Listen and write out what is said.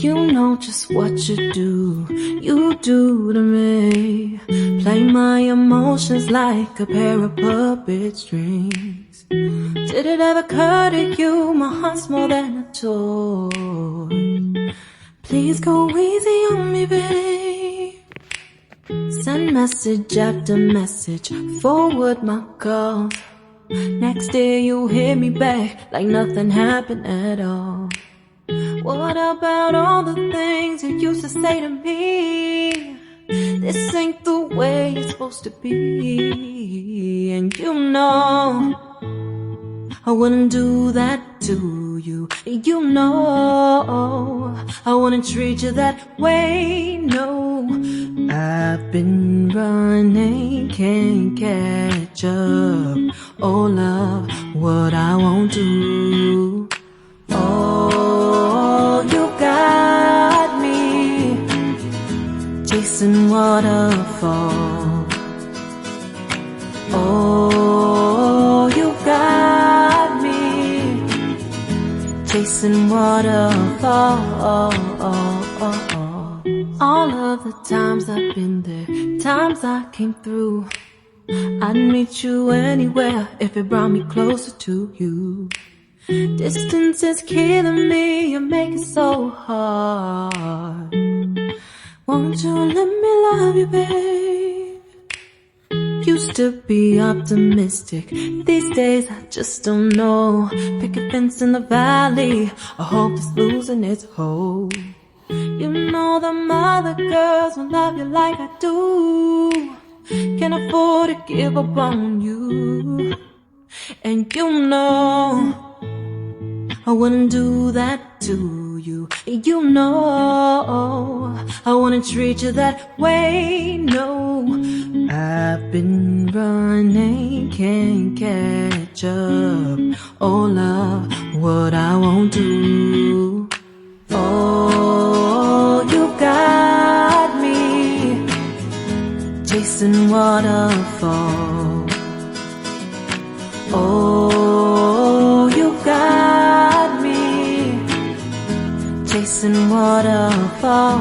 You know just what you do to me. Play my emotions like a pair of puppet strings. Did it ever occur to you my heart's more than a toy? Please go easy on me, babe. Send message after message, forward my calls. Next day you hit me back like nothing happened at all. What about all the things you used to say to me? This ain't the way it's supposed to be. And you know I wouldn't do that to you. You know I wouldn't treat you that way, no. I've been running, can't catch up. Oh love, what I won't do. Oh, you got me chasing waterfall. Oh, you got me chasing waterfall. All of the times I've been there, times I came through, I'd meet you anywhere if it brought me closer to you. Distance is killing me, you make it so hard. Won't you let me love you, babe? Used to be optimistic, these days I just don't know. Pick a fence in the valley, I hope it's losing its hold. You know them other girls won't love you like I do. Can't afford to give up on you. And you know I wouldn't do that to you. You know I wouldn't treat you that way, no. I've been running, can't catch up. Oh love, what I won't do. Oh, you got me chasing waterfall. Oh, you got me chasing waterfall.